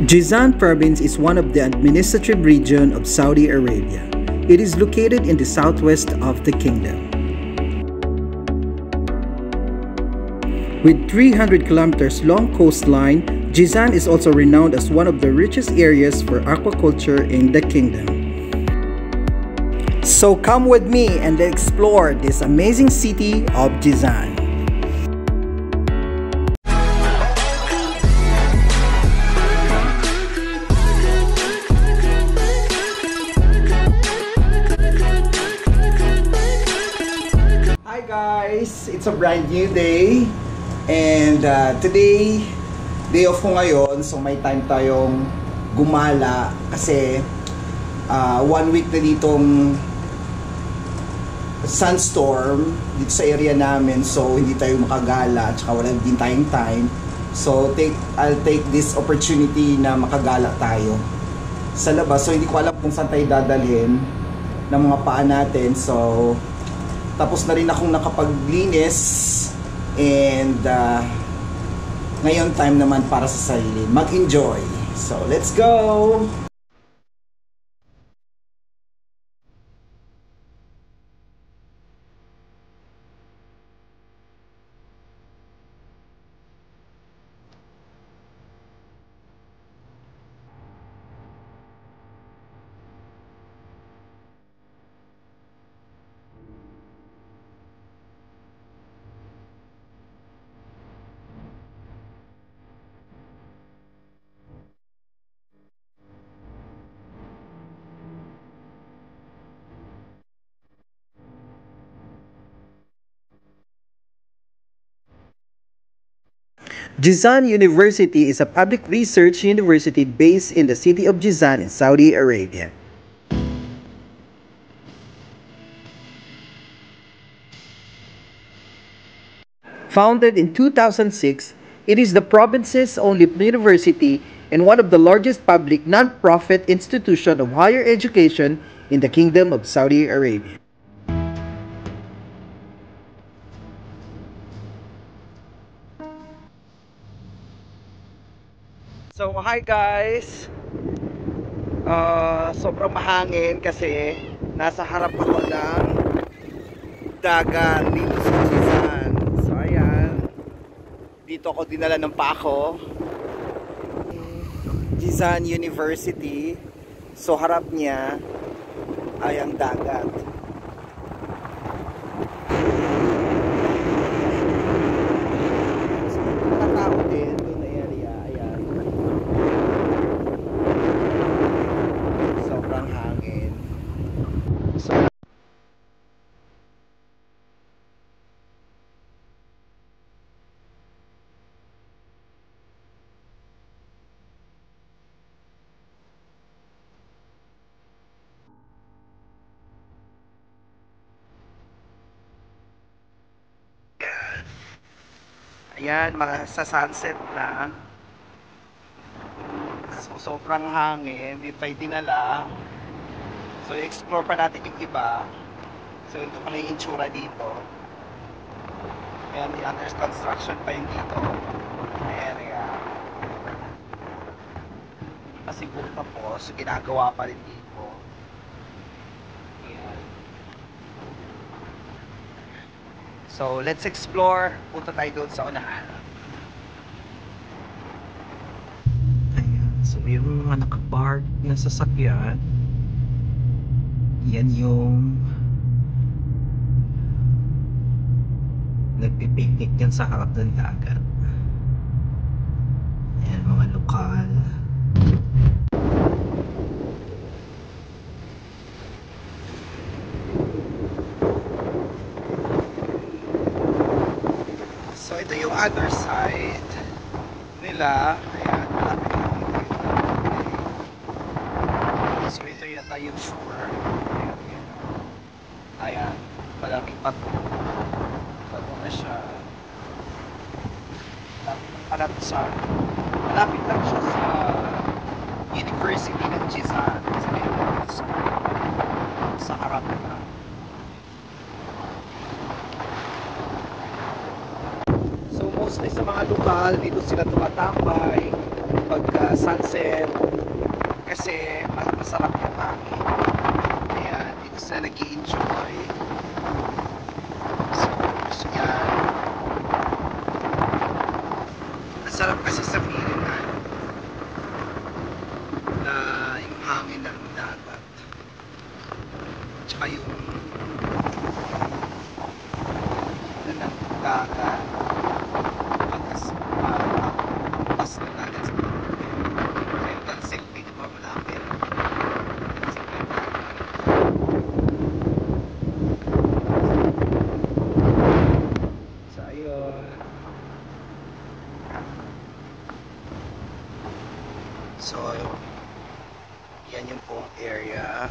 Jizan province is one of the administrative region of Saudi Arabia. It is located in the southwest of the kingdom. With 300 kilometers long coastline, Jizan is also renowned as one of the richest areas for aquaculture in the kingdom. So come with me and explore this amazing city of Jizan. Hi guys! It's a brand new day and today, day off ko ngayon, so may time tayong gumala kasi 1 week na ditong sandstorm dito sa area namin, so hindi tayo makagala at saka wala din tayong time. So I'll take this opportunity na makagala tayo sa labas. So hindi ko alam kung saan tayo dadalhin ng mga paa natin. So tapos na rin akong nakapaglinis and ngayon time naman para sa sarili mag-enjoy. So let's go! Jizan University is a public research university based in the city of Jizan in Saudi Arabia. Founded in 2006, it is the province's only university and one of the largest public non-profit institutions of higher education in the Kingdom of Saudi Arabia. So hi guys, sobrang mahangin kasi nasa harap ako ng dagat dito sa Jizan. So ayan, dito ako dinala ng paa ko. Jizan University, so harap niya ay ang dagat. Nakatao din doon na area, ayan. Sobrang hangin. So ayan, sa sunset na. So, sobrang hangin, hindi tayo dinala. So, explore pa natin yung iba. So, ito pala yung itsura dito. Ayan, may under construction pa yung dito. Area. Kasi kung tapos, ginagawa pa rin dito. Ayan. So, let's explore. Punta tayo doon sa unahan. Ayan. So, yung mga nakapark na sasakyan, yan yung nagpipiknik yan sa harap ng dagat. Ayan, mga lokal. So ito yung other side nila. Ayan, so ito yata yung shore. Ayan, malaking pato. Pato na siya. Malapit lang siya sa University ng Jizan. Sa harap na. So mostly sa mga lokal, dito sila tumatambay. pagka sunset kasi masarap yung hangin. Ayan, dito sila nag-i-enjoy. So, gusto yan. Masarap kasi sa feeling na yung hangin ng dagat. Tsaka yung ng dagat. Pagkas ng dagat sa kaya tansik dito pa malapit. So, ayun. So, yan yung pong area.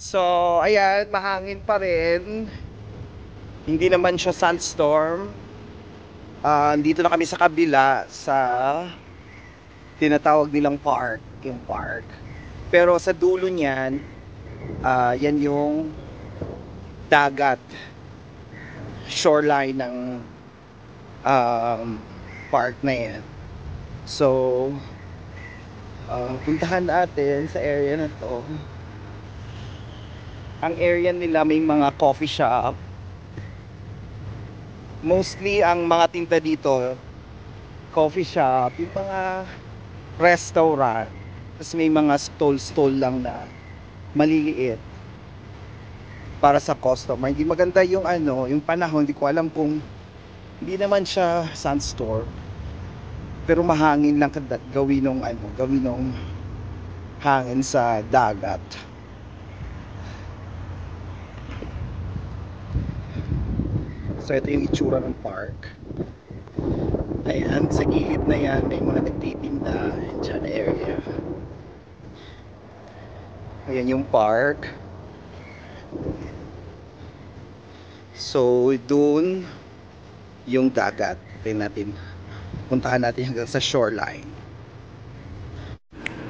So, ayan, mahangin pa rin. Hindi naman siya sandstorm. Dito na kami sa kabila sa tinatawag nilang park, yung park. Pero sa dulo niyan, yan yung dagat. Shoreline ng park na yan. So, puntahan natin sa area na to. Ang area nila may mga coffee shop. Mostly ang mga tinta dito, coffee shop, yung mga restaurant. Tapos may mga stall lang na maliliit para sa customer. Hindi maganda yung yung panahon, hindi ko alam kung hindi naman siya sandstorm. Pero mahangin lang gawin ng hangin sa dagat. So ito yung itsura ng park. Ayan, sa gilid na yan may mga nagtitinda dyan area. Ayan yung park. So dun yung dagat. Puntahan natin hanggang sa shoreline.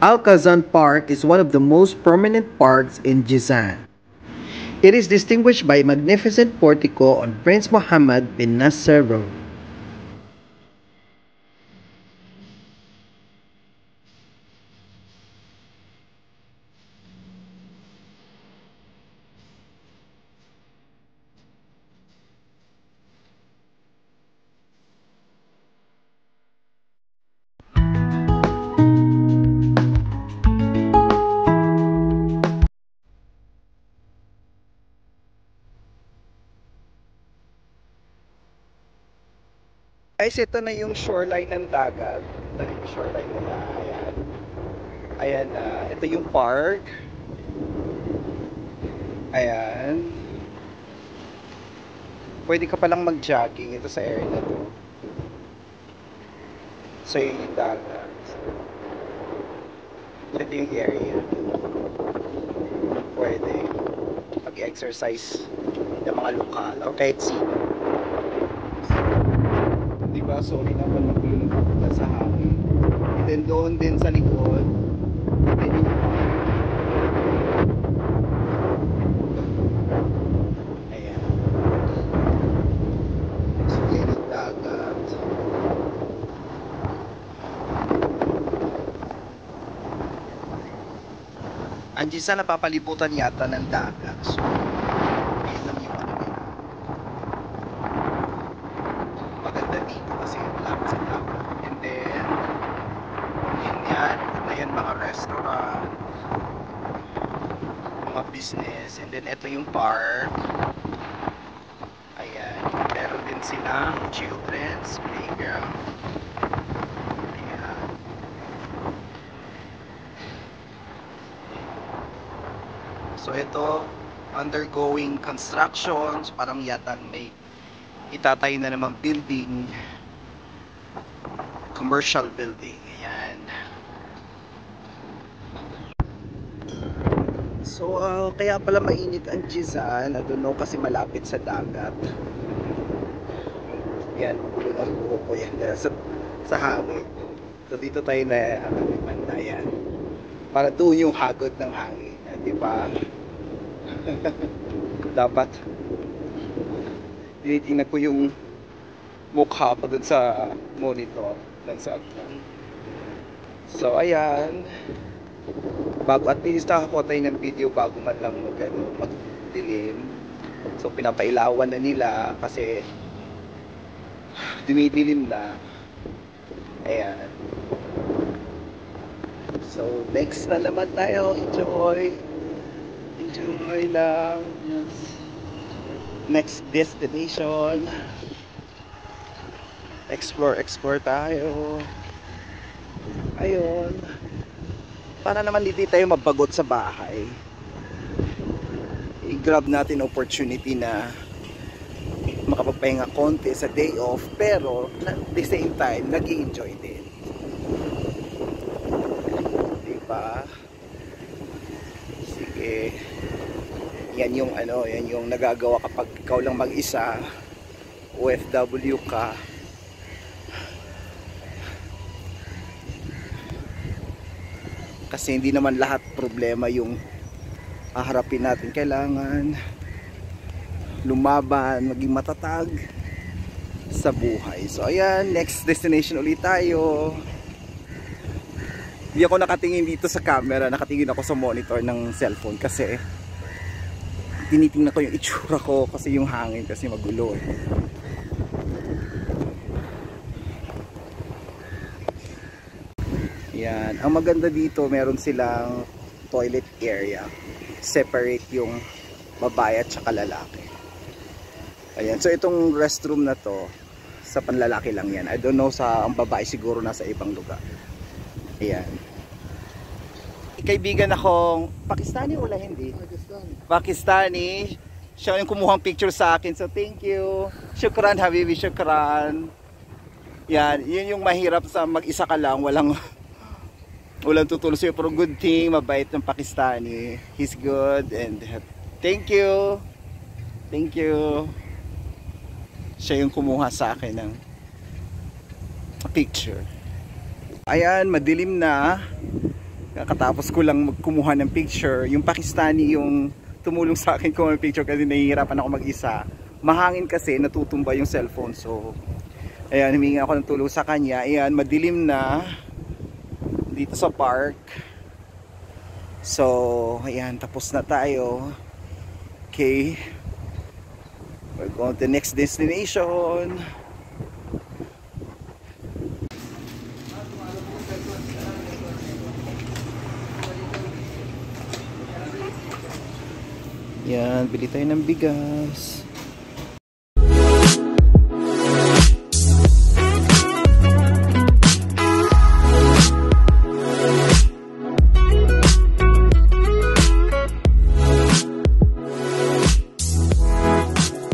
Al-Khazan Park is one of the most prominent parks in Jizan. It is distinguished by a magnificent portico on Prince Mohammed bin Nasser Road. Guys, ito na yung shoreline ng dagat. Ito na yung shoreline nila. Ayan. Ayan, ito yung park. Ayan. Pwede ka palang mag-jogging ito sa area na to. So yun yung dagat. Ito yung area. Pwede mag-exercise ng mga lokal o kahit sino. Diba? Sorry naman magulo na sa hangin. And then doon din sa likod. Then yung ayan. So yan yung dagat. Andiyan sa napapalibutan yata ng dagat. So ayan lang yung maganda dito kasi malapit sa dagat. And then yun yan mga restaurant, mga business, and then ito yung park. Ayan, meron din silang children's playground. Ayan. So ito, undergoing constructions, parang yata may itatayo na namang building, commercial building. Ayan. So, kaya pala mainit ang Jizan. I don't know, kasi malapit sa dagat. Yan, ang buho ko yan sa hangin. So, dito tayo na banda yan. Para doon yung hagod ng hangin. Di ba? Dapat tinitingnan ko yung mukha pa dun sa monitor ng cellphone. So, ayan. Bago, at least nakakuha tayo ng video bago man lang magdilim. So pinapailawan na nila kasi dumidilim na. Ayan. So next na naman tayo. Enjoy lang. Yes. Next destination. Explore tayo. Ayun. Para naman hindi tayo mabagot sa bahay, i-grab natin opportunity na makapagpahinga konti sa day off, pero at the same time nag-i-enjoy din, diba? Sige, yan yung yan yung nagagawa kapag ikaw lang mag-isa, OFW ka. Kasi hindi naman lahat problema yung haharapin natin. Kailangan lumaban, maging matatag sa buhay. So ayan, next destination ulit tayo. Hindi ako nakatingin dito sa camera, nakatingin ako sa monitor ng cellphone kasi tinitingnan ko yung itsura ko kasi yung hangin kasi magulo eh. Yan. Ang maganda dito, meron silang toilet area. Separate yung babae at saka lalaki. Ayan. So itong restroom na to, sa panlalaki lang yan. I don't know sa ang babae, siguro nasa ibang lugar. Ayan. Kaibigan akong Pakistani wala hindi? Pakistani. Siya yung kumuhang picture sa akin. So thank you. Shukran habibi, shukran. Yan. Yun yung mahirap sa mag-isa ka lang. Walang tutulong sa'yo, pero good thing, mabait ng Pakistani. He's good and thank you. Thank you. Siya yung kumuha sa akin ng picture. Ayan, madilim na. Kakatapos ko lang magkumuha ng picture. Yung Pakistani yung tumulong sa akin kumuha ng picture kasi nahihirapan ako mag-isa. Mahangin kasi, natutumba yung cellphone. So, ayan, humingi ako ng tulong sa kanya. Ayan, madilim na dito sa park. So ayan, tapos na tayo. Okay, we're going to the next destination. Yan, bili tayo ng bigas.